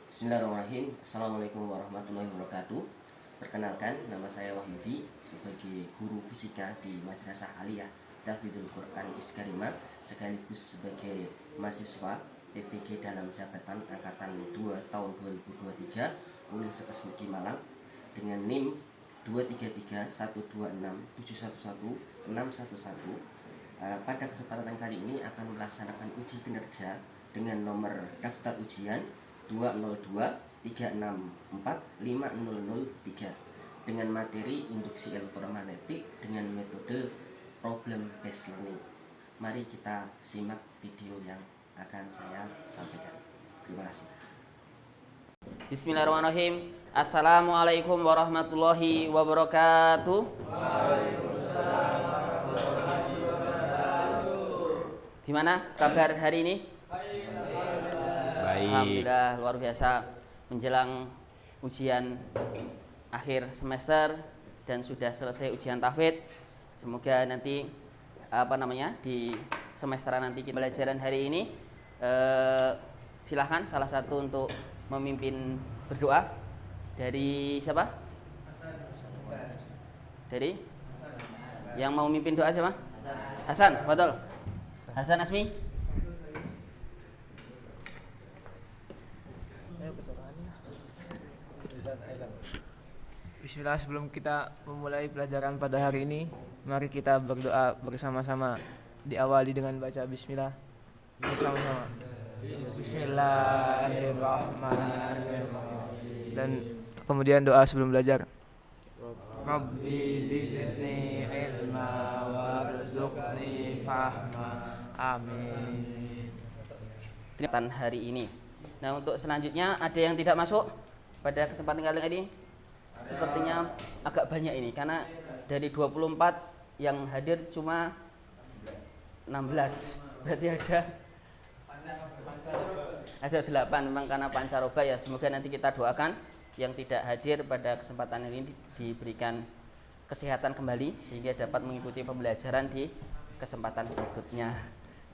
Bismillahirrahmanirrahim. Assalamualaikum warahmatullahi wabarakatuh. Perkenalkan, nama saya Wahyudi sebagai guru fisika di Madrasah Aliyah Tahfidzul Quran Iskarima, sekaligus sebagai mahasiswa PPG dalam jabatan angkatan 2 tahun 2023 Universitas Negeri Malang dengan NIM 233126711 pada kesempatan kali ini akan melaksanakan uji kinerja dengan nomor daftar ujian 202364503 dengan materi induksi elektromagnetik dengan metode problem based learning. Mari kita simak video yang akan saya sampaikan. Terima kasih. Bismillahirrahmanirrahim. Assalamualaikum warahmatullahi wabarakatuh. Waalaikumsalam warahmatullahi wabarakatuh. Gimana kabar hari ini? Baik. Alhamdulillah, luar biasa. Menjelang ujian akhir semester dan sudah selesai ujian tahfidz. Semoga nanti di semester nanti kita pelajaran hari ini silahkan salah satu untuk memimpin berdoa. Dari siapa? Dari yang mau memimpin doa siapa? Hasan, betul. Hasan Asmi. Bismillah, sebelum kita memulai pelajaran pada hari ini, mari kita berdoa bersama-sama. Diawali dengan baca bismillah bersama-sama. Bismillahirrahmanirrahim. Dan kemudian doa sebelum belajar. Rabbi zidni ilma warzuqni fahma. Amin. Kesempatan hari ini. Nah, untuk selanjutnya ada yang tidak masuk pada kesempatan kali ini? Sepertinya agak banyak ini karena dari 24 yang hadir cuma 16. Berarti ada 8 memang karena pancaroba ya. Semoga nanti kita doakan yang tidak hadir pada kesempatan ini diberikan kesehatan kembali sehingga dapat mengikuti pembelajaran di kesempatan berikutnya.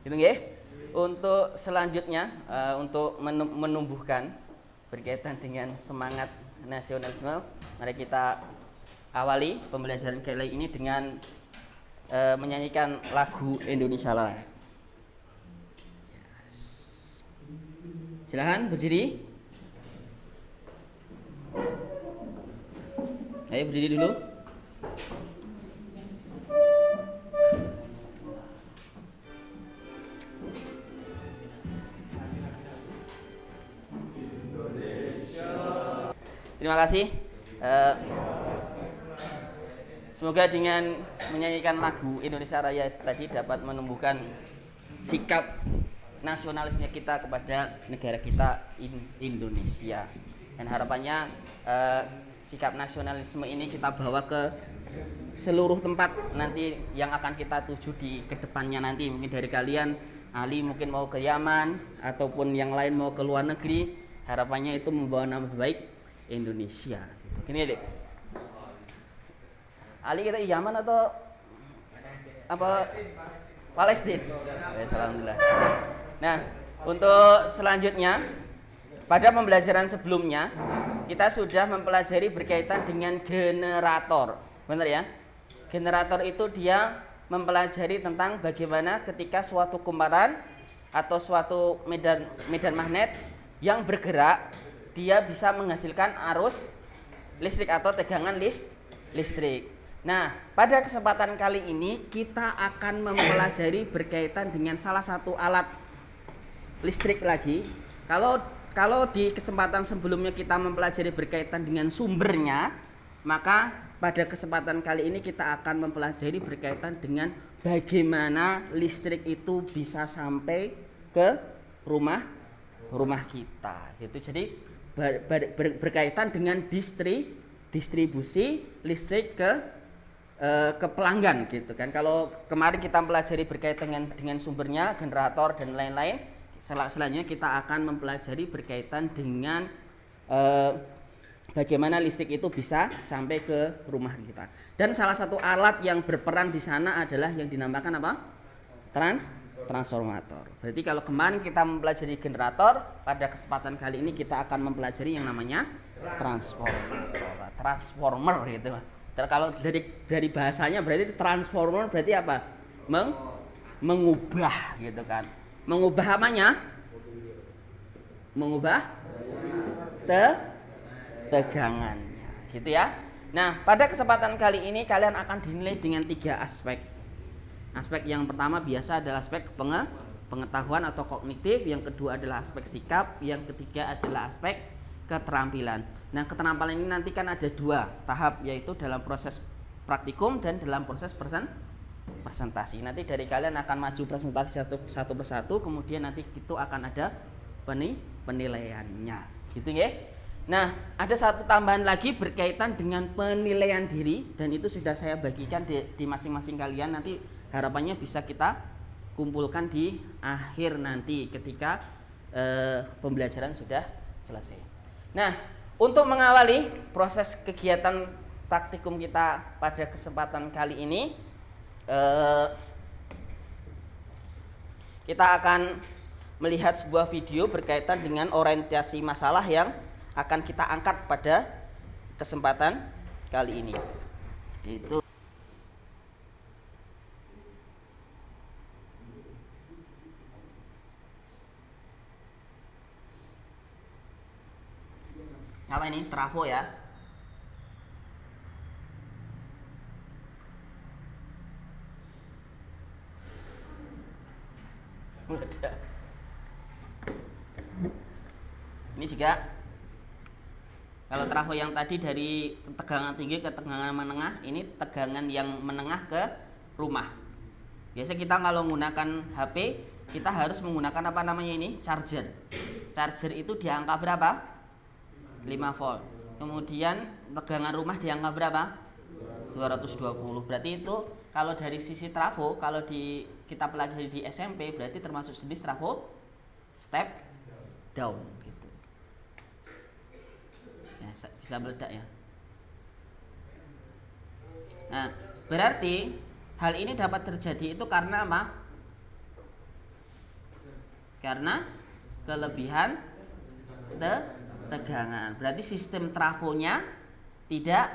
Gitu nggih? Untuk selanjutnya untuk menumbuhkan berkaitan dengan semangat nasionalisme, mari kita awali pembelajaran kali ini dengan menyanyikan lagu Indonesia Raya. Silahkan berdiri. Ayo berdiri dulu. Terima kasih. Semoga dengan menyanyikan lagu Indonesia Raya tadi dapat menumbuhkan sikap nasionalisme kita kepada negara kita Indonesia. Dan harapannya sikap nasionalisme ini kita bawa ke seluruh tempat nanti yang akan kita tuju di kedepannya nanti. Mungkin dari kalian, Ali mungkin mau ke Yaman ataupun yang lain mau ke luar negeri. Harapannya itu membawa nama baik Indonesia. Gini ya, Dek. Ali kita Yaman atau apa? Palestina. Alhamdulillah. Nah, untuk selanjutnya pada pembelajaran sebelumnya kita sudah mempelajari berkaitan dengan generator. Benar ya? Generator itu dia mempelajari tentang bagaimana ketika suatu kumparan atau suatu medan magnet yang bergerak dia bisa menghasilkan arus listrik atau tegangan listrik. Nah, pada kesempatan kali ini kita akan mempelajari berkaitan dengan salah satu alat listrik lagi. Kalau di kesempatan sebelumnya kita mempelajari berkaitan dengan sumbernya, maka pada kesempatan kali ini kita akan mempelajari berkaitan dengan bagaimana listrik itu bisa sampai ke rumah kita. Gitu. Jadi berkaitan dengan distribusi listrik ke pelanggan gitu kan. Kalau kemarin kita pelajari berkaitan dengan sumbernya, generator dan lain-lain, selanjutnya kita akan mempelajari berkaitan dengan bagaimana listrik itu bisa sampai ke rumah kita. Dan salah satu alat yang berperan di sana adalah yang dinamakan apa? transformator. Berarti kalau kemarin kita mempelajari generator, pada kesempatan kali ini kita akan mempelajari yang namanya transformer gitu. Kalau dari bahasanya berarti transformer berarti apa? Mengubah gitu kan. Mengubah apanya? Mengubah tegangannya gitu ya. Nah, pada kesempatan kali ini kalian akan dinilai dengan 3 aspek. Aspek yang pertama biasa adalah aspek pengetahuan atau kognitif, yang kedua adalah aspek sikap, yang ketiga adalah aspek keterampilan. Nah, keterampilan ini nanti kan ada 2 tahap, yaitu dalam proses praktikum dan dalam proses presentasi. Nanti dari kalian akan maju presentasi satu persatu, kemudian nanti itu akan ada penilaiannya gitu ya. Nah, ada satu tambahan lagi berkaitan dengan penilaian diri, dan itu sudah saya bagikan di masing-masing kalian. Nanti harapannya bisa kita kumpulkan di akhir nanti ketika pembelajaran sudah selesai. Nah, untuk mengawali proses kegiatan praktikum kita pada kesempatan kali ini, kita akan melihat sebuah video berkaitan dengan orientasi masalah yang akan kita angkat pada kesempatan kali ini. Itu apa ini? Trafo ya. Ini juga kalau trafo yang tadi dari tegangan tinggi ke tegangan menengah, ini tegangan yang menengah ke rumah. Biasa kita kalau menggunakan HP, kita harus menggunakan apa namanya ini? Charger. Charger itu di angka berapa? 5 volt. Kemudian tegangan rumah di angka berapa? 220. Berarti itu kalau dari sisi trafo, kalau kita pelajari di SMP, berarti termasuk jenis trafo step down gitu. Ya, bisa meledak ya. Nah, berarti hal ini dapat terjadi itu karena apa? Karena kelebihan tegangan. Berarti sistem trafonya tidak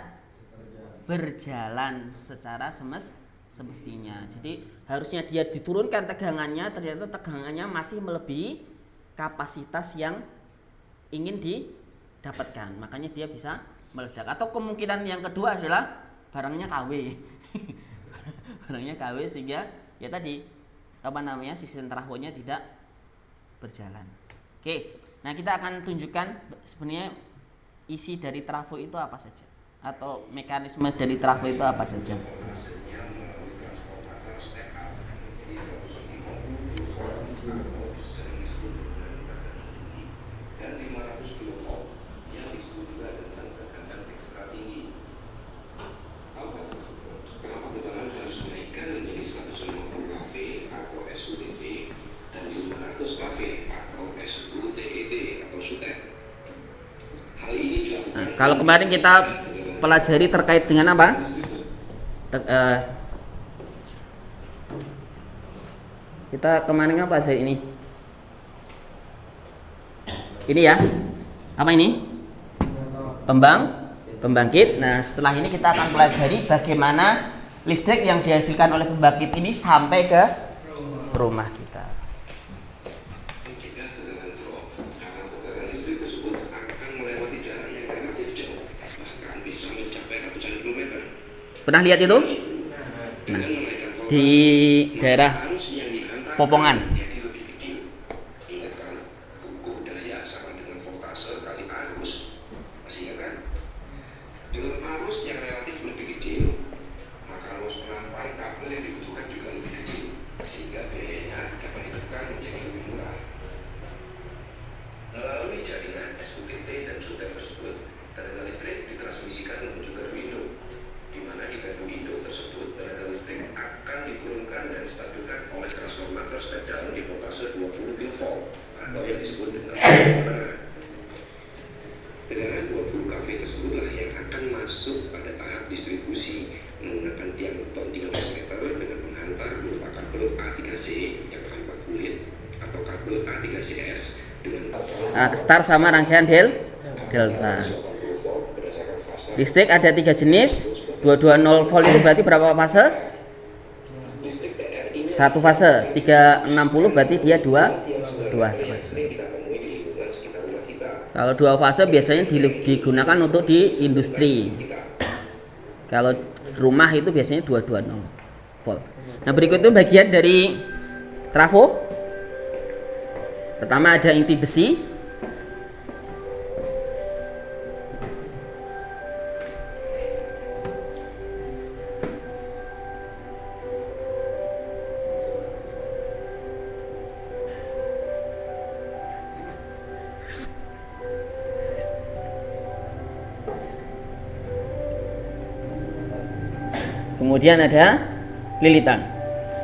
berjalan secara semestinya. Jadi harusnya dia diturunkan tegangannya, ternyata tegangannya masih melebihi kapasitas yang ingin didapatkan. Makanya dia bisa meledak. Atau kemungkinan yang kedua adalah barangnya KW. Barangnya KW sehingga ya tadi sistem trafonya tidak berjalan. Oke. Nah, kita akan tunjukkan sebenarnya isi dari trafo itu apa saja, atau mekanisme dari trafo itu apa saja. Kalau kemarin kita pelajari terkait dengan apa? Kita kemarin apa pelajari ini? Ini ya. Apa ini? Pembangkit. Nah, setelah ini kita akan pelajari bagaimana listrik yang dihasilkan oleh pembangkit ini sampai ke rumah kita. Pernah lihat itu? Nah, di daerah Popongan. Menggunakan tiang beton 13 meter dengan menghantar menggunakan peluk A3C yang Star sama rangkaian delta. Listrik ada 3 jenis. 220 volt itu berarti berapa fase? 1 fase. 360 berarti dia 2 fase. Kalau 2 fase biasanya digunakan untuk di industri. Kalau rumah itu biasanya 220 volt. Nah, berikut itu bagian dari trafo. Pertama ada inti besi. Kemudian ada lilitan.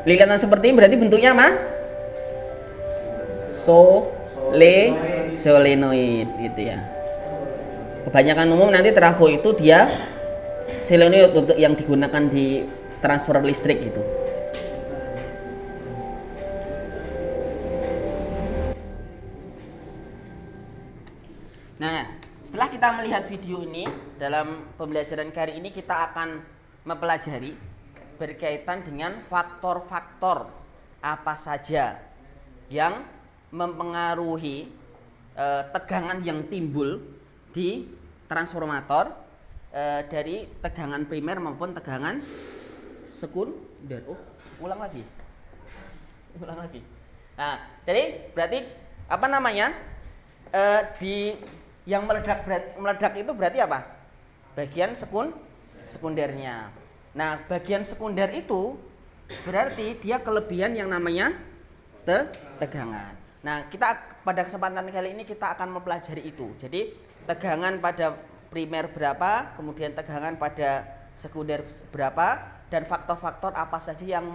Lilitan seperti ini berarti bentuknya apa? Solenoid gitu ya. Kebanyakan umum nanti trafo itu dia solenoid untuk yang digunakan di transfer listrik gitu. Nah, setelah kita melihat video ini, dalam pembelajaran kali ini kita akan mempelajari berkaitan dengan faktor-faktor apa saja yang mempengaruhi tegangan yang timbul di transformator dari tegangan primer maupun tegangan sekunder. Ulang lagi. Nah, jadi berarti apa namanya? Di yang meledak itu berarti apa? Bagian sekundernya. Nah, bagian sekunder itu berarti dia kelebihan yang namanya tegangan. Nah, kita pada kesempatan kali ini kita akan mempelajari itu. Jadi, tegangan pada primer berapa, kemudian tegangan pada sekunder berapa, dan faktor-faktor apa saja yang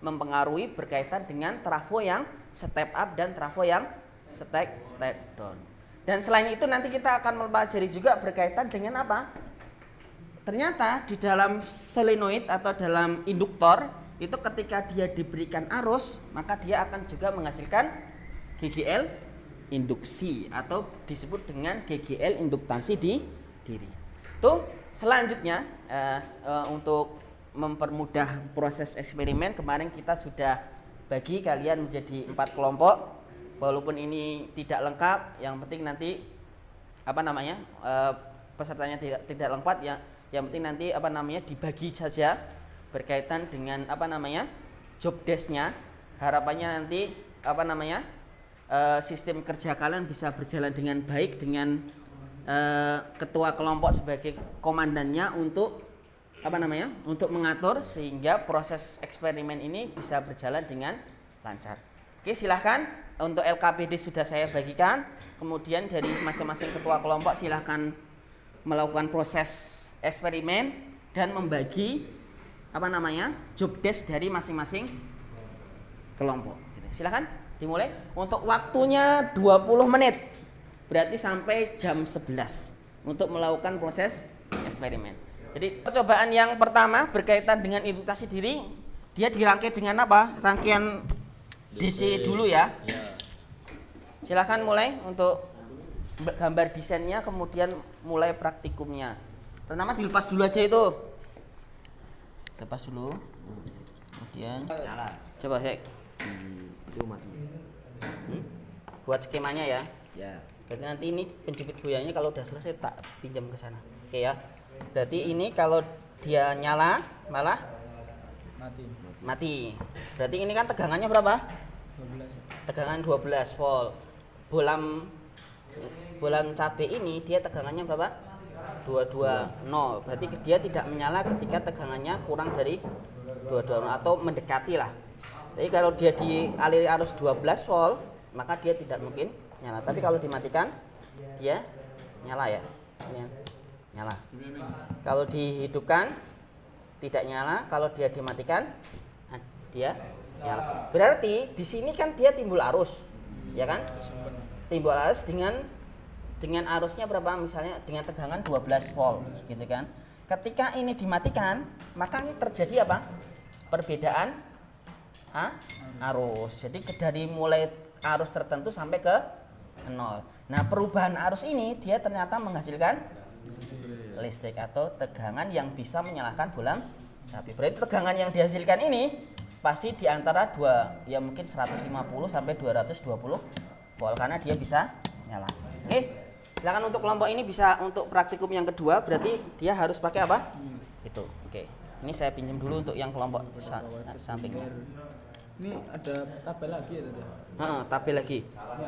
mempengaruhi berkaitan dengan trafo yang step up dan trafo yang step down. Dan selain itu nanti kita akan mempelajari juga berkaitan dengan apa? Ternyata di dalam solenoid atau dalam induktor itu ketika dia diberikan arus maka dia akan juga menghasilkan GGL induksi atau disebut dengan GGL induktansi di diri. Tuh selanjutnya untuk mempermudah proses eksperimen kemarin kita sudah bagi kalian menjadi 4 kelompok. Walaupun ini tidak lengkap, yang penting nanti apa namanya pesertanya tidak lengkap ya. Yang penting nanti apa namanya dibagi saja berkaitan dengan apa namanya job desk-nya. Harapannya nanti apa namanya sistem kerja kalian bisa berjalan dengan baik dengan ketua kelompok sebagai komandannya untuk apa namanya untuk mengatur sehingga proses eksperimen ini bisa berjalan dengan lancar. Oke, silahkan untuk LKPD sudah saya bagikan. Kemudian dari masing-masing ketua kelompok silahkan melakukan proses eksperimen dan membagi apa namanya job desk dari masing-masing kelompok. Silakan dimulai. Untuk waktunya 20 menit. Berarti sampai jam 11 untuk melakukan proses eksperimen. Jadi percobaan yang pertama berkaitan dengan induktasi diri, dia dirangkai dengan apa? Rangkaian DC dulu ya. Silakan mulai untuk gambar desainnya, kemudian mulai praktikumnya. Pertama dilepas dulu aja itu. Lepas dulu. Kemudian coba cek. Itu mati. Buat skemanya ya. Ya. Berarti nanti ini penjepit goyangnya kalau udah selesai tak pinjam ke sana. Oke ya. Berarti ini kalau dia nyala malah mati. Berarti ini kan tegangannya berapa? 12. Tegangan 12 volt. Bolam cabai ini dia tegangannya berapa? 220. Berarti dia tidak menyala ketika tegangannya kurang dari 220 atau mendekati lah. Jadi kalau dia dialiri arus 12 volt, maka dia tidak mungkin nyala. Tapi kalau dimatikan, dia nyala ya. Ini nyala. Kalau dihidupkan tidak nyala, kalau dia dimatikan dia nyala. Berarti di sini kan dia timbul arus. Ya kan? Timbul arus dengan arusnya berapa, misalnya dengan tegangan 12 volt gitu kan. Ketika ini dimatikan, maka ini terjadi apa? Perbedaan arus. Jadi dari mulai arus tertentu sampai ke 0. Nah, perubahan arus ini dia ternyata menghasilkan listrik atau tegangan yang bisa menyalakan bolam cabai. Berarti tegangan yang dihasilkan ini pasti di antara ya mungkin 150 sampai 220 volt karena dia bisa nyala. Oke. Silakan untuk kelompok ini bisa untuk praktikum yang kedua, berarti dia harus pakai apa? Itu. Oke. Ini saya pinjam dulu untuk yang kelompok sampingnya. Ini ada tabel lagi ya tadi. Tabel lagi.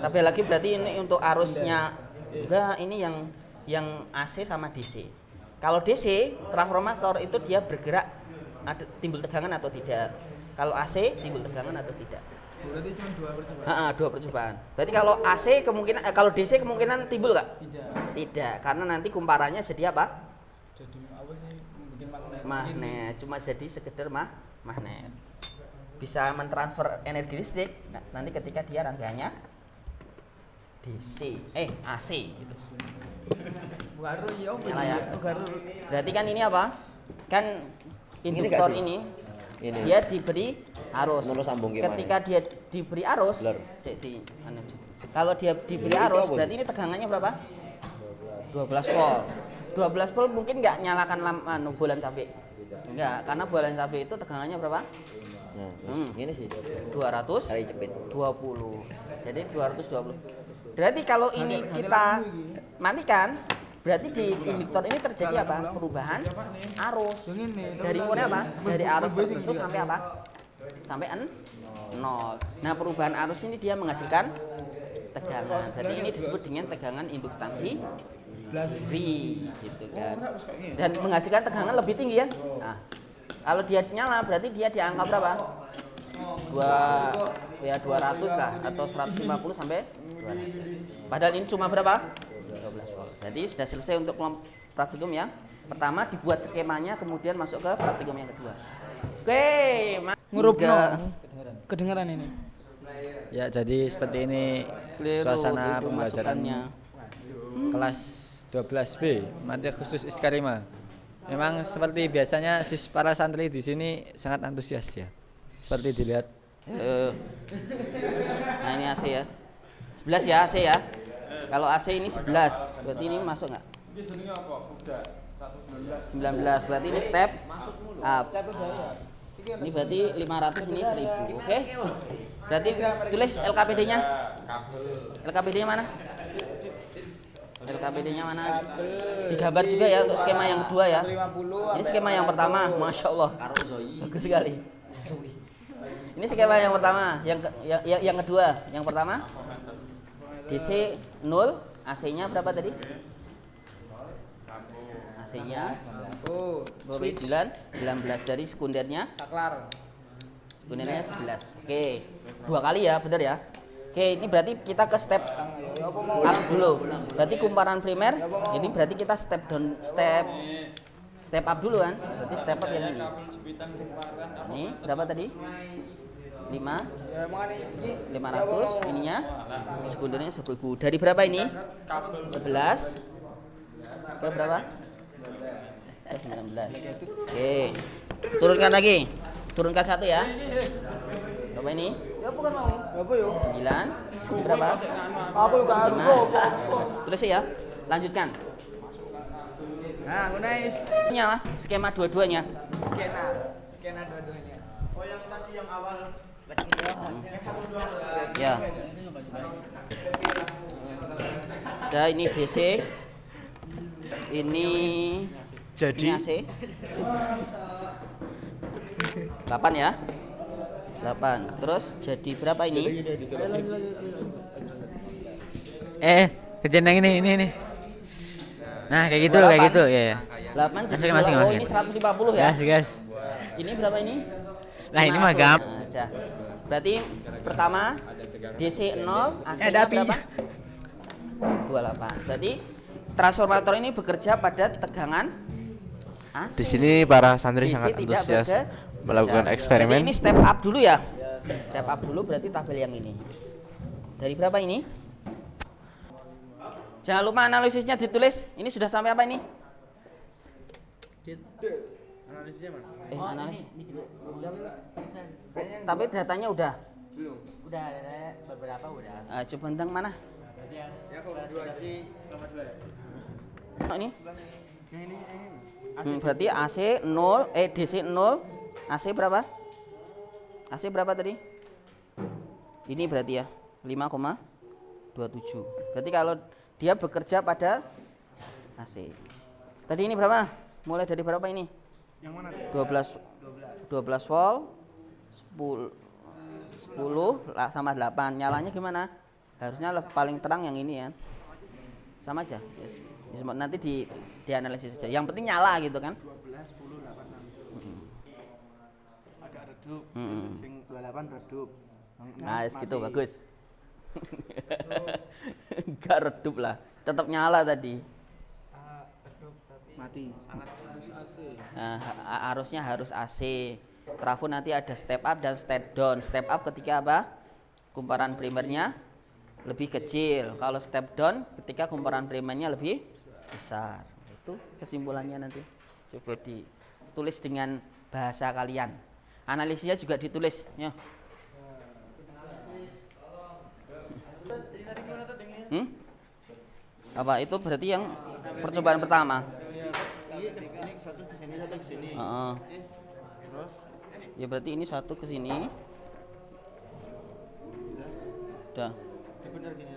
Tabel lagi berarti ini untuk arusnya. Enggak, ini yang AC sama DC. Kalau DC, transformator itu dia bergerak ada timbul tegangan atau tidak. Kalau AC timbul tegangan atau tidak. Berarti cuma dua percobaan. Dua percobaan. Berarti kalau AC kemungkinan kalau DC kemungkinan timbul nggak? Tidak, karena nanti kumparannya jadi apa? Jadi apa sih? Bikin magnet. Magnet, cuma jadi sekedar magnet. Bisa mentransfer energi listrik nanti ketika dia rangkaiannya DC AC gitu. Nyala ya. Berarti kan ini apa? Kan induktor ini dia diberi arus. Ketika dia diberi arus, kalau dia diberi arus berarti ini tegangannya berapa? 12 volt. 12 volt mungkin nggak nyalakan bolam cabai. Enggak, karena bolam cabai itu tegangannya berapa? Ini sih 220. kali cepit. Jadi 220. Berarti kalau ini kita matikan, berarti di induktor ini terjadi apa? Perubahan arus. Dari mulai apa? Dari arus tertentu sampai apa? Sampai 0. Nah, perubahan arus ini dia menghasilkan tegangan. Berarti ini disebut dengan tegangan induktansi V gitu kan. Dan menghasilkan tegangan lebih tinggi kan? Nah, kalau dia nyala berarti dia di angka berapa? 200 lah atau 150 sampai 200. Padahal ini cuma berapa? 12 volt. Jadi sudah selesai untuk praktikum yang pertama, dibuat skemanya kemudian masuk ke praktikum yang kedua. Oke, Kedengeran ini. Ya, jadi seperti ini suasana pembelajarannya kelas 12B materi khusus Iskarima. Memang seperti biasanya para santri di sini sangat antusias ya. Seperti dilihat. Nah, ini AC ya. 11 ya AC ya. Kalau AC ini 11, berarti ini masuk nggak? 19, berarti ini step up. Ini berarti 500, ini 1000. Oke? Berarti tulis LKPD-nya. LKPD-nya mana? LKPD-nya mana? Digambar juga ya untuk skema yang kedua ya. Ini skema yang pertama, Masya Allah. Bagus sekali. Ini skema yang pertama, yang kedua. Yang pertama DC 0, AC-nya berapa tadi? AC-nya 19 dari sekundernya. Sekundernya 11. Oke. 2 kali ya, benar ya? Oke, ini berarti kita ke step up dulu. Berarti kumparan primer, ini berarti kita step up dulu kan? Berarti step up yang ini. Ini berapa tadi? 500 ininya sekundernya 1000. Dari berapa ini? 11 ke berapa? Ke 19. Oke. Turunkan lagi. Turunkan 1 ya. Berapa ini? 9. Jadi berapa? 5. Tulis ya. Lanjutkan. Nah, guys. Nyala skema dua-duanya. Skena dua-duanya. Oh, yang tadi yang awal. Ya. Nah, ini DC. Ini Jadi AC. 8 ya. 8. Terus jadi berapa ini? kerjaan yang ini. Nah, kayak gitu, 8 jadi Masing-masing, 2. Oh, ini 150 ya. guys. Ini berapa ini? Nah, ini mah 500. gampang. Nah, berarti pertama DC 0, AC Ada api. berapa? 28. Berarti transformator ini bekerja pada tegangan AC. Di sini para santri DC sangat tidak antusias bekerja. melakukan Berarti eksperimen. ini step up dulu ya. Step up dulu berarti tabel yang ini. Dari berapa ini? Jangan lupa analisisnya ditulis. Ini sudah sampai apa ini? Analisisnya mana? Analisis. Tapi datanya udah. Belum. Udah ada beberapa udah. Coba tentang mana? Ini berarti AC 0, DC 0, AC berapa? AC berapa tadi? Ini berarti ya 5,27. Berarti kalau dia bekerja pada AC. Tadi ini berapa? Mulai dari berapa ini? Yang mana? 12 volt 10 lah sama 8. Nyalanya gimana? Harusnya paling terang yang ini ya. Sama aja. Yes. Nanti dianalisis saja. Yang penting nyala gitu kan. 12, 10, 8, 6. Agak redup. Sing 28 redup. Nah, gitu bagus. Enggak redup lah. Tetap nyala tadi. Mati. Nah, arusnya harus AC. Trafo nanti ada step up dan step down. Step up ketika apa? Kumparan primernya lebih kecil. Kalau step down ketika kumparan primernya lebih besar. Itu kesimpulannya nanti. Coba ditulis dengan bahasa kalian. Analisisnya juga ditulis. Ya. Apa itu berarti yang percobaan pertama? Ini satu ke sini, satu ke sini. Terus Ya berarti ini satu ke sini. Udah. ini benar gini.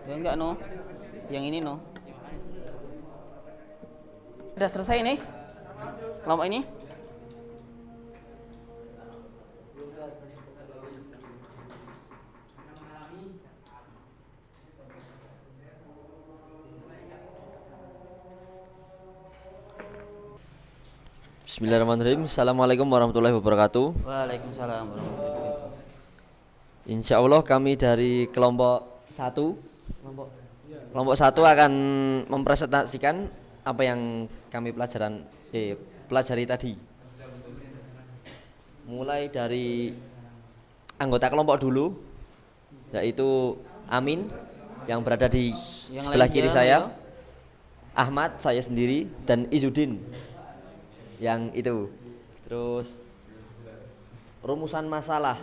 Ya enggak no. Yang ini no. Udah selesai nih. Kelompok ini. Bismillahirrahmanirrahim. Assalamualaikum warahmatullahi wabarakatuh. Waalaikumsalam warahmatullahi wabarakatuh. Insya Allah kami dari kelompok 1 akan mempresentasikan apa yang kami pelajari tadi. Mulai dari anggota kelompok dulu, yaitu Amin yang berada di sebelah kiri saya, Ahmad saya sendiri, dan Izudin yang itu. Terus rumusan masalah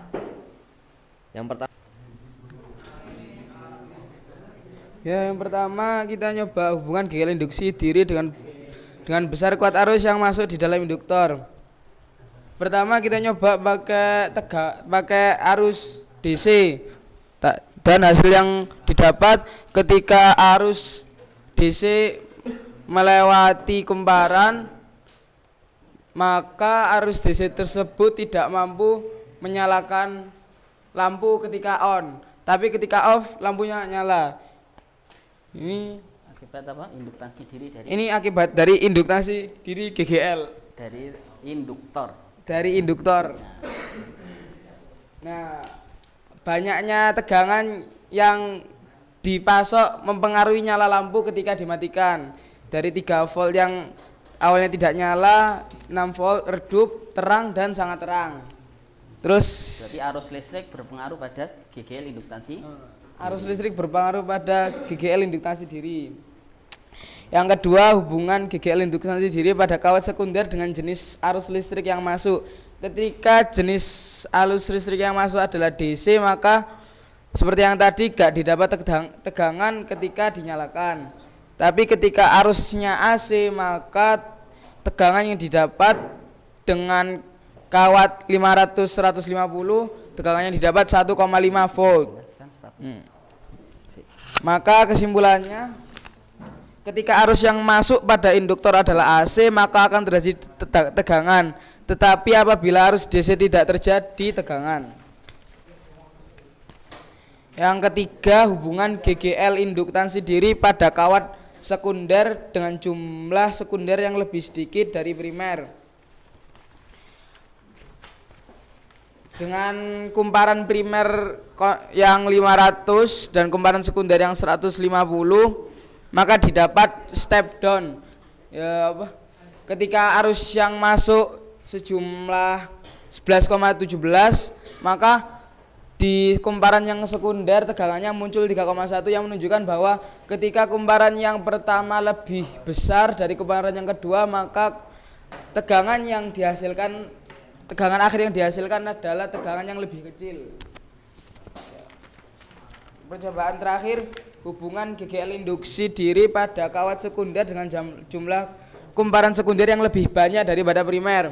yang pertama. Ya, yang pertama kita nyoba hubungan GL induksi diri dengan besar kuat arus yang masuk di dalam induktor. Pertama kita nyoba pakai arus DC. Dan hasil yang didapat ketika arus DC melewati kumparan, maka arus DC tersebut tidak mampu menyalakan lampu ketika on, tapi ketika off lampunya nyala. Ini Akibat apa? Induktasi diri dari ini akibat dari induktasi diri GGL dari induktor. dari induktor. Nah, banyaknya tegangan yang dipasok mempengaruhi nyala lampu ketika dimatikan. Dari 3 volt yang awalnya tidak nyala, 6 volt redup, terang dan sangat terang. Terus Berarti arus listrik berpengaruh pada GGL induktasi. arus listrik berpengaruh pada GGL induktasi diri. Yang kedua, hubungan GGL induktasi diri pada kawat sekunder dengan jenis arus listrik yang masuk. Ketika jenis arus listrik yang masuk adalah DC, maka seperti yang tadi gak didapat tegangan ketika dinyalakan. Tapi ketika arusnya AC, maka tegangan yang didapat dengan kawat 500/150, tegangannya didapat 1,5 volt. Maka kesimpulannya, ketika arus yang masuk pada induktor adalah AC, maka akan terjadi tegangan. Tetapi apabila arus DC tidak terjadi tegangan. Yang ketiga, hubungan GGL induktasi diri pada kawat sekunder dengan jumlah sekunder yang lebih sedikit dari primer. Dengan kumparan primer yang 500 dan kumparan sekunder yang 150, maka didapat step down. Ya, apa? Ketika arus yang masuk sejumlah 11,17, maka di kumparan yang sekunder tegangannya muncul 3,1 yang menunjukkan bahwa ketika kumparan yang pertama lebih besar dari kumparan yang kedua, maka tegangan akhir yang dihasilkan adalah tegangan yang lebih kecil. percobaan terakhir hubungan GGL induksi diri pada kawat sekunder dengan jumlah kumparan sekunder yang lebih banyak daripada primer.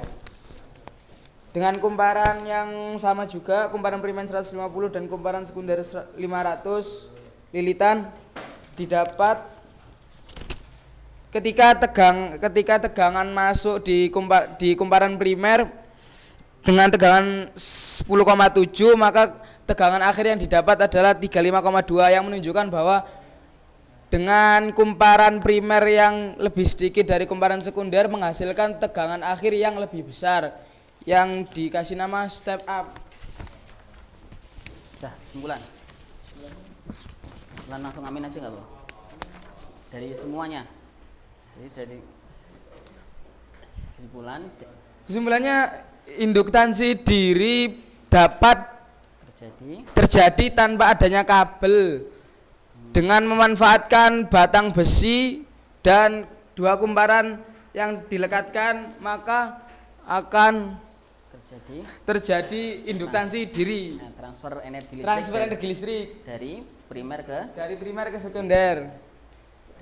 Dengan kumparan yang sama juga, kumparan primer 150 dan kumparan sekunder 500 lilitan didapat ketika tegangan masuk di kumparan primer dengan tegangan 10,7, maka tegangan akhir yang didapat adalah 35,2 yang menunjukkan bahwa dengan kumparan primer yang lebih sedikit dari kumparan sekunder menghasilkan tegangan akhir yang lebih besar yang dikasih nama step up. Dah, kesimpulan. Langsung amin aja nggak, Bro? Dari semuanya. Jadi dari kesimpulannya induktansi diri dapat terjadi tanpa adanya kabel dengan memanfaatkan batang besi dan dua kumparan yang dilekatkan, maka akan terjadi induktansi diri. Nah, transfer energi listrik dari primer ke sekunder.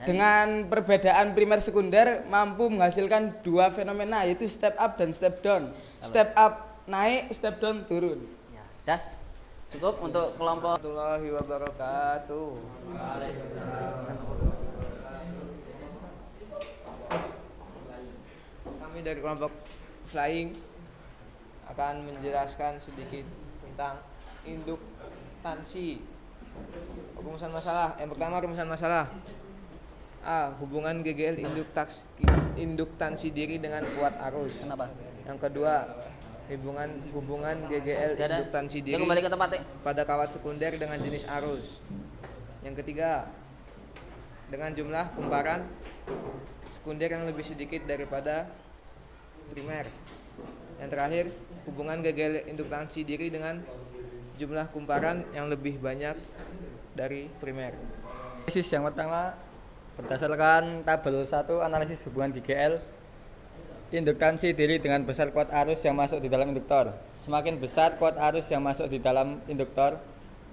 Dengan perbedaan primer sekunder mampu menghasilkan dua fenomena, yaitu step up dan step down. Step up naik, step down turun. Ya, dah. Cukup untuk kelompok. Warahmatullahi wabarakatuh. Kami dari kelompok Flying akan menjelaskan sedikit tentang induktansi. Rumusan masalah. Yang pertama, rumusan masalah. A. Hubungan GGL induktansi diri dengan kuat arus. Kenapa? Yang kedua, hubungan GGL induktansi diri kembali ke tempatnya pada kawat sekunder dengan jenis arus. Yang ketiga, dengan jumlah kumparan sekunder yang lebih sedikit daripada primer. Yang terakhir, hubungan GGL induktansi diri dengan jumlah kumparan yang lebih banyak dari primer. Analisis yang pertama berdasarkan tabel 1 analisis hubungan GGL induktansi diri dengan besar kuat arus yang masuk di dalam induktor. Semakin besar kuat arus yang masuk di dalam induktor,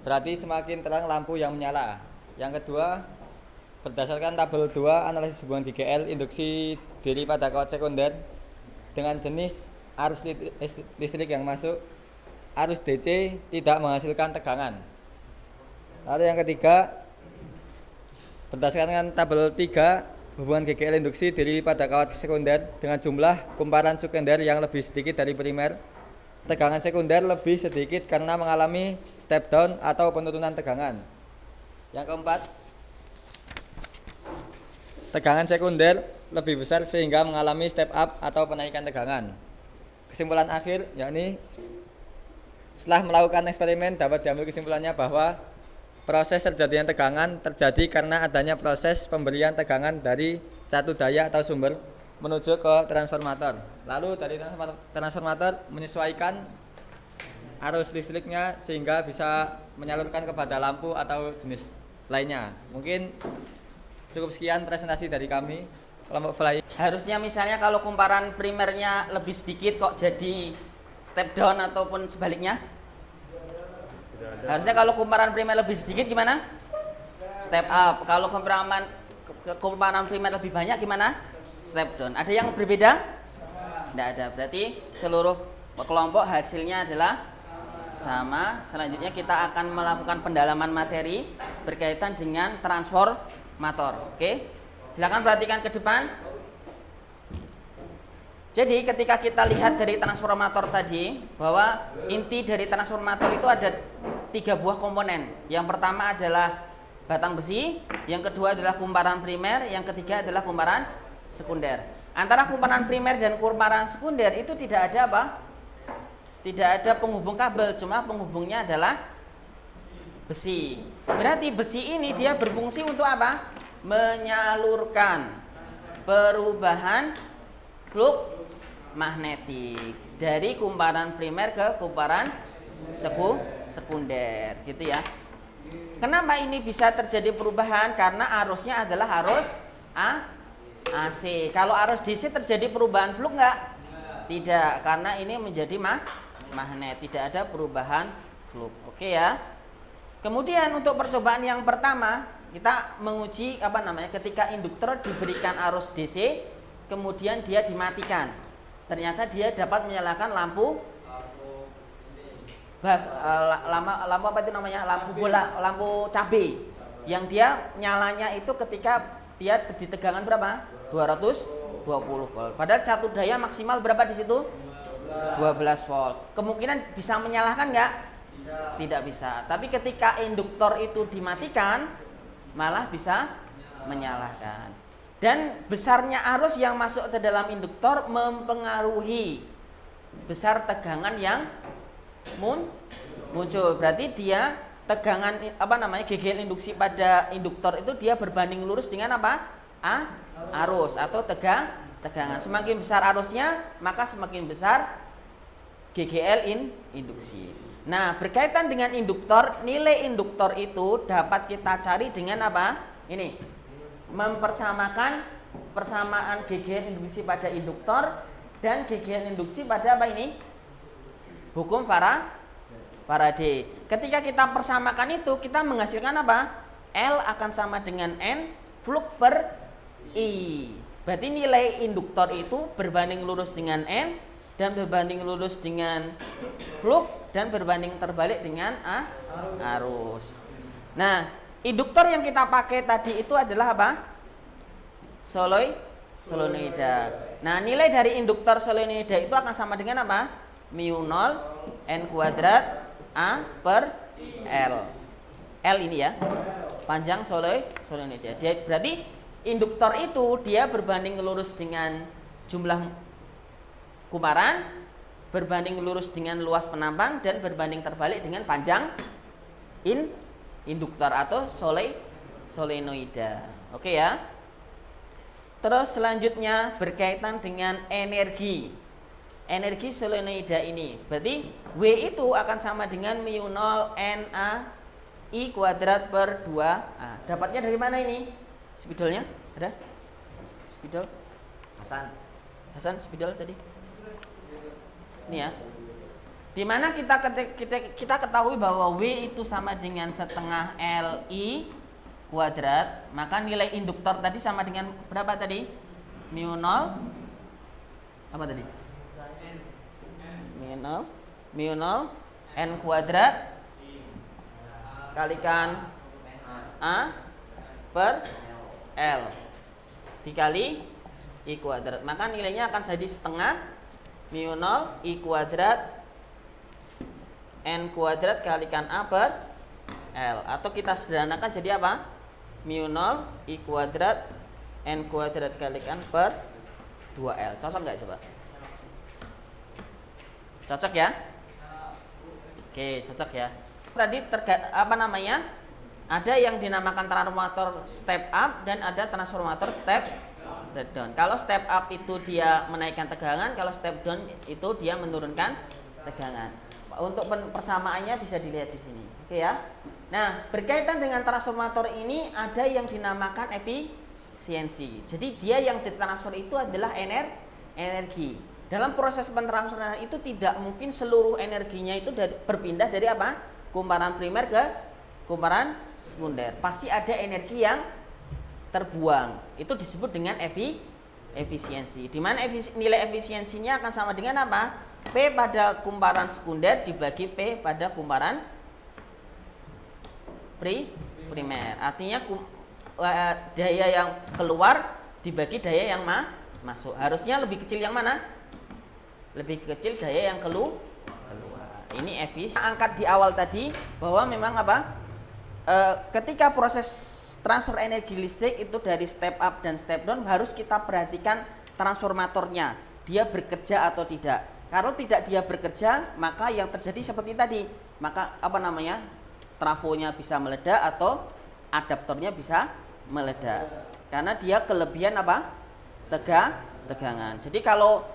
berarti semakin terang lampu yang menyala. Yang kedua, berdasarkan tabel 2 analisis hubungan GGL induksi diri pada kawat sekunder dengan jenis arus listrik yang masuk, arus DC tidak menghasilkan tegangan. Lalu yang ketiga, berdasarkan tabel 3 hubungan GGL induksi diri pada kawat sekunder dengan jumlah kumparan sekunder yang lebih sedikit dari primer, tegangan sekunder lebih sedikit karena mengalami step down atau penurunan tegangan. Yang keempat, tegangan sekunder lebih besar sehingga mengalami step up atau penaikan tegangan. Kesimpulan akhir yakni setelah melakukan eksperimen dapat diambil kesimpulannya bahwa proses terjadinya tegangan terjadi karena adanya proses pemberian tegangan dari catu daya atau sumber menuju ke transformator. Lalu dari transformator menyesuaikan arus listriknya sehingga bisa menyalurkan kepada lampu atau jenis lainnya. Mungkin cukup sekian presentasi dari kami kelompok Fly. Harusnya misalnya kalau kumparan primernya lebih sedikit kok jadi step down ataupun sebaliknya? Harusnya kalau kumparan primer lebih sedikit gimana? Step up. Kalau kumparan primer lebih banyak gimana? Step down. Ada yang berbeda? Tidak ada. Berarti seluruh kelompok hasilnya adalah sama. Selanjutnya kita akan melakukan pendalaman materi berkaitan dengan transformator. Oke? Silakan perhatikan ke depan. Jadi ketika kita lihat dari transformator tadi, bahwa inti dari transformator itu ada 3 buah komponen. Yang pertama adalah batang besi, yang kedua adalah kumparan primer, yang ketiga adalah kumparan sekunder. Antara kumparan primer dan kumparan sekunder itu tidak ada apa? Tidak ada penghubung kabel, cuma penghubungnya adalah besi. Berarti besi ini dia berfungsi untuk apa? Menyalurkan perubahan flux magnetik dari kumparan primer ke kumparan sekunder, gitu ya. Kenapa ini bisa terjadi perubahan? Karena arusnya adalah arus AC. Kalau arus DC terjadi perubahan flux enggak? Tidak, karena ini menjadi magnet, tidak ada perubahan flux. Oke ya. Kemudian untuk percobaan yang pertama kita menguji ketika induktor diberikan arus DC kemudian dia dimatikan. Ternyata dia dapat menyalakan lampu lampu bola, lampu cabai yang dia nyalanya itu ketika dia di tegangan berapa? 220 volt. Padahal satu daya maksimal berapa di situ? 12 volt. Kemungkinan bisa menyalakan nggak? Tidak bisa. Tapi ketika induktor itu dimatikan, malah bisa menyalakan. Dan besarnya arus yang masuk ke dalam induktor mempengaruhi besar tegangan yang muncul. Berarti dia tegangan GGL induksi pada induktor itu dia berbanding lurus dengan apa? Arus atau tegangan. Semakin besar arusnya, maka semakin besar GGL induksi. Nah, berkaitan dengan induktor, nilai induktor itu dapat kita cari dengan apa? Ini. Mempersamakan persamaan GGL induksi pada induktor dan GGL induksi pada apa ini? Hukum Faraday. Ketika kita persamakan itu, kita menghasilkan apa? L akan sama dengan N flux per I. Berarti nilai induktor itu berbanding lurus dengan N dan berbanding lurus dengan flux dan berbanding terbalik dengan arus. Nah, induktor yang kita pakai tadi itu adalah apa? Solenoida. Nah, nilai dari induktor solenoida itu akan sama dengan apa? Mu 0 N kuadrat A per L. L ini ya, panjang solenoida. Berarti induktor itu dia berbanding lurus dengan jumlah kumparan, berbanding lurus dengan luas penampang, dan berbanding terbalik dengan panjang induktor atau solenoida. Oke ya. Terus selanjutnya berkaitan dengan energi. Energi solenoida ini. Berarti W itu akan sama dengan mu 0 Na I kuadrat per 2A. Dapatnya dari mana ini? Spidolnya? Ada? Spidol? Hasan spidol tadi? Ini ya. Dimana kita ketahui bahwa W itu sama dengan setengah Li kuadrat, maka nilai induktor tadi sama dengan berapa tadi? Mu 0 apa tadi? Mu 0 N kuadrat kalikan A per L dikali I kuadrat, maka nilainya akan jadi setengah mu 0 I kuadrat N kuadrat kalikan A per L, atau kita sederhanakan jadi apa? Mu 0 I kuadrat N kuadrat kalikan per 2L. Cocok nggak coba? Cocok ya? Oke, cocok ya. Tadi ada yang dinamakan transformator step up dan ada transformator step down. Kalau step up itu dia menaikkan tegangan, kalau step down itu dia menurunkan tegangan. Untuk persamaannya bisa dilihat di sini. Oke ya. Nah, berkaitan dengan transformator ini ada yang dinamakan efisiensi. Jadi dia yang ditransfer itu adalah energi. Dalam proses pentransferan itu tidak mungkin seluruh energinya itu berpindah dari apa? Kumparan primer ke kumparan sekunder. Pasti ada energi yang terbuang. Itu disebut dengan efisiensi. Di mana nilai efisiensinya akan sama dengan apa? P pada kumparan sekunder dibagi P pada kumparan primer. Artinya daya yang keluar dibagi daya yang masuk. Harusnya lebih kecil yang mana? Lebih kecil daya yang keluar. Ini efisiensi. Angkat di awal tadi bahwa memang apa? Ketika proses transfer energi listrik itu dari step up dan step down harus kita perhatikan transformatornya, dia bekerja atau tidak. Kalau tidak dia bekerja, maka yang terjadi seperti tadi, maka trafonya bisa meledak atau adaptornya bisa meledak karena dia kelebihan apa? Tegangan. Jadi kalau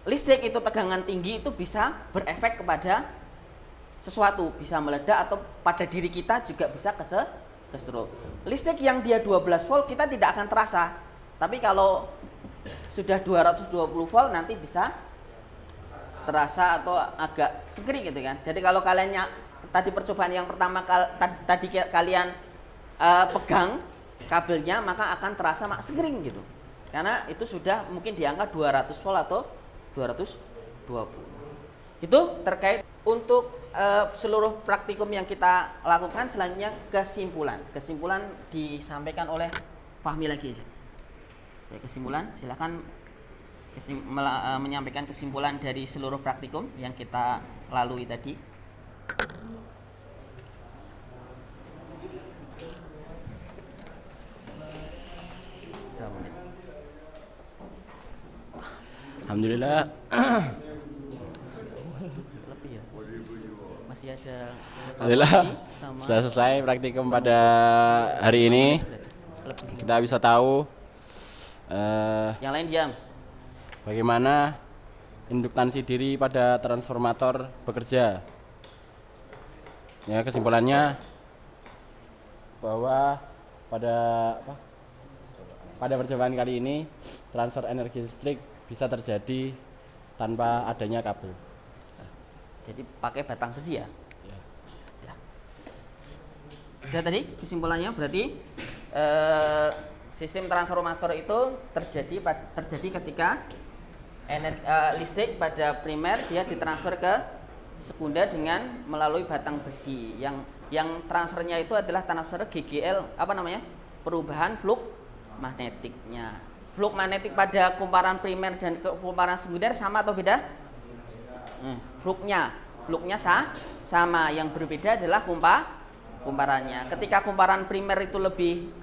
listrik itu tegangan tinggi itu bisa berefek kepada sesuatu, bisa meledak atau pada diri kita juga bisa ke stroke. Listrik yang dia 12 volt kita tidak akan terasa. Tapi kalau sudah 220 volt nanti bisa terasa atau agak segeri gitu kan. Jadi kalau kalian tadi percobaan yang pertama tadi kalian pegang kabelnya, maka akan terasa segering gitu. Karena itu sudah mungkin di angka 200 volt atau 220. Itu terkait untuk seluruh praktikum yang kita lakukan. Selanjutnya kesimpulan. Kesimpulan disampaikan oleh Fahmi lagi aja. Ya, kesimpulan, silakan menyampaikan kesimpulan dari seluruh praktikum yang kita lalui tadi. Alhamdulillah. Masih ada. Alhamdulillah. Setelah selesai praktikum pada hari ini, kita bisa tahu yang lain diam. bagaimana induktansi diri pada transformator bekerja. Ya, kesimpulannya bahwa pada percobaan kali ini transfer energi listrik bisa terjadi tanpa adanya kabel. Jadi pakai batang besi ya. Ya tadi kesimpulannya berarti sistem transformator itu terjadi ketika listrik pada primer dia ditransfer ke sekunder dengan melalui batang besi yang transfernya itu adalah transfer GGL perubahan flux magnetiknya. Flux magnetik pada kumparan primer dan kumparan sekunder sama atau beda? Fluxnya sama, yang berbeda adalah kumparannya. Ketika kumparan primer itu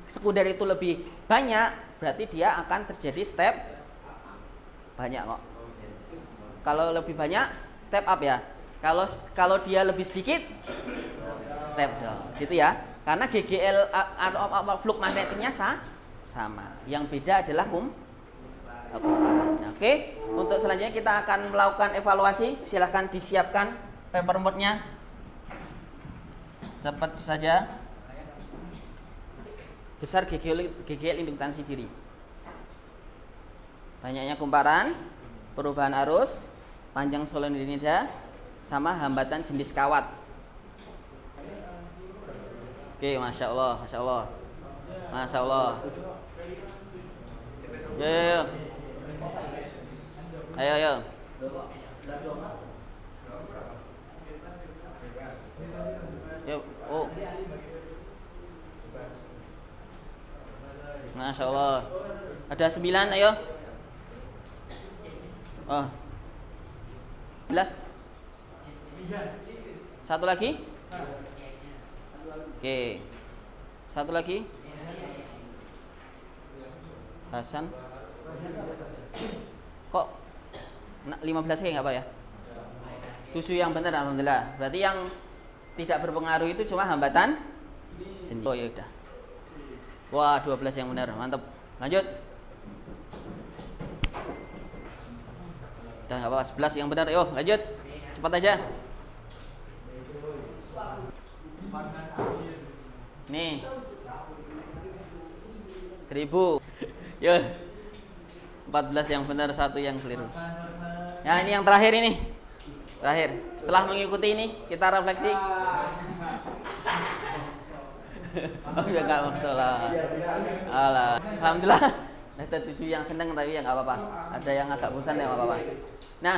sekunder itu lebih banyak, berarti dia akan terjadi step banyak kok. Kalau lebih banyak step up ya. Kalau dia lebih sedikit step down, gitu ya. Karena GGL atau flux magnetiknya sama. Yang beda adalah kumparannya. Oke, untuk selanjutnya kita akan melakukan evaluasi. Silahkan disiapkan paperboardnya. Cepat saja. Besar GGL induktansi diri. Banyaknya kumparan, perubahan arus, panjang solenoida, sama hambatan jenis kawat. Oke, masya Allah. Yo. Ayo. Yuk, Masya Allah. Ada 9, ayo. Oh. 11. Satu lagi. Oke. Satu lagi. Hasan. Kok 15 kayak nggak apa ya? 7 yang benar, alhamdulillah. Berarti yang tidak berpengaruh itu cuma hambatan jenis. Oh ya udah. Wah, 12 yang benar, mantap. Lanjut. Udah nggak apa-apa, 11 yang benar. Yo, lanjut. Cepat aja. Nih. 1000. Yo. 14 yang benar, 1 yang keliru. Ya, ini yang terakhir ini. Terakhir. Setelah mengikuti ini, kita refleksi. Oh ya, nggak masalah. Alah. Alhamdulillah. Ada 7 yang seneng, tapi ya nggak apa-apa. Ada yang agak bosan ya nggak apa-apa. Nah,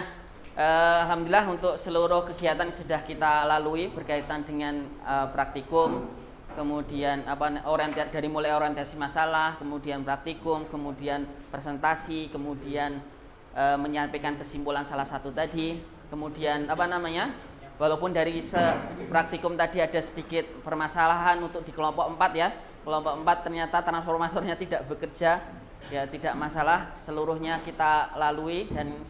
alhamdulillah untuk seluruh kegiatan sudah kita lalui berkaitan dengan praktikum, kemudian dari mulai orientasi masalah, kemudian praktikum, kemudian presentasi, kemudian menyampaikan kesimpulan salah satu tadi, kemudian walaupun dari praktikum tadi ada sedikit permasalahan untuk di kelompok 4 ya. Kelompok 4 ternyata transformatornya tidak bekerja, ya tidak masalah, seluruhnya kita lalui dan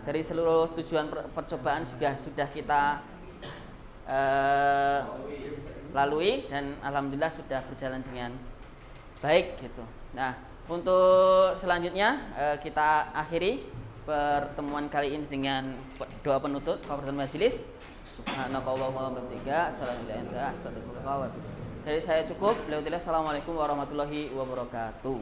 dari seluruh tujuan percobaan sudah kita lalui dan alhamdulillah sudah berjalan dengan baik gitu. Nah, untuk selanjutnya kita akhiri pertemuan kali ini dengan doa penutup kafaratun majelis. Subhanakallahumma wa bihamdika, astaghfiruka wa atubu ilaik. Dari saya cukup. Assalamualaikum warahmatullahi wabarakatuh.